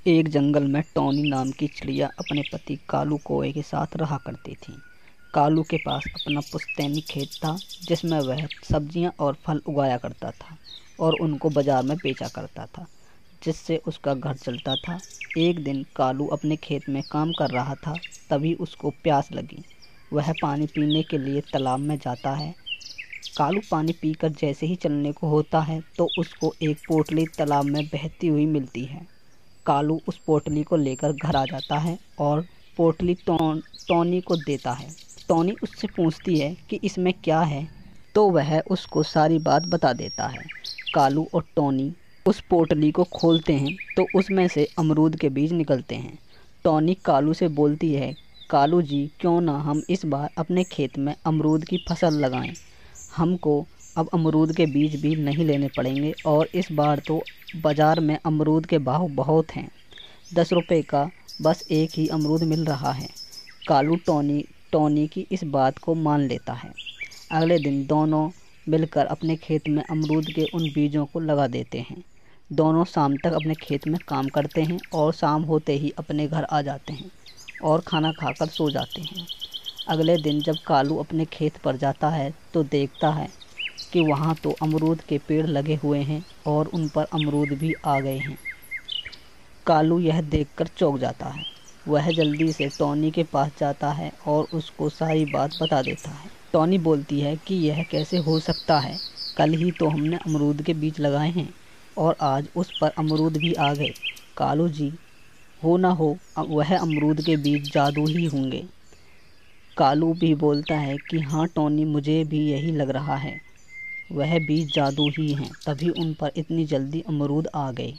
एक जंगल में टॉनी नाम की चिड़िया अपने पति कालू कौवे के साथ रहा करती थी। कालू के पास अपना पुश्तैनी खेत था जिसमें वह सब्जियां और फल उगाया करता था और उनको बाजार में बेचा करता था, जिससे उसका घर चलता था। एक दिन कालू अपने खेत में काम कर रहा था, तभी उसको प्यास लगी। वह पानी पीने के लिए तालाब में जाता है। कालू पानी पीकर जैसे ही चलने को होता है तो उसको एक पोटली तालाब में बहती हुई मिलती है। कालू उस पोटली को लेकर घर आ जाता है और पोटली टॉनी को देता है। टॉनी उससे पूछती है कि इसमें क्या है, तो वह उसको सारी बात बता देता है। कालू और टॉनी उस पोटली को खोलते हैं तो उसमें से अमरूद के बीज निकलते हैं। टॉनी कालू से बोलती है, कालू जी, क्यों ना हम इस बार अपने खेत में अमरूद की फसल लगाएं। हमको अब अमरूद के बीज भी नहीं लेने पड़ेंगे और इस बार तो बाज़ार में अमरूद के भाव बहुत हैं। 10 रुपये का बस एक ही अमरूद मिल रहा है। कालू टॉनी की इस बात को मान लेता है। अगले दिन दोनों मिलकर अपने खेत में अमरूद के उन बीजों को लगा देते हैं। दोनों शाम तक अपने खेत में काम करते हैं और शाम होते ही अपने घर आ जाते हैं और खाना खाकर सो जाते हैं। अगले दिन जब कालू अपने खेत पर जाता है तो देखता है कि वहाँ तो अमरूद के पेड़ लगे हुए हैं और उन पर अमरूद भी आ गए हैं। कालू यह देखकर चौंक जाता है। वह जल्दी से टॉनी के पास जाता है और उसको सारी बात बता देता है। टॉनी बोलती है कि यह कैसे हो सकता है, कल ही तो हमने अमरूद के बीज लगाए हैं और आज उस पर अमरूद भी आ गए। कालू जी, हो ना हो वह अमरूद के बीज जादू ही होंगे। कालू भी बोलता है कि हाँ टॉनी, मुझे भी यही लग रहा है, वह बीज जादू ही हैं, तभी उन पर इतनी जल्दी अमरूद आ गए।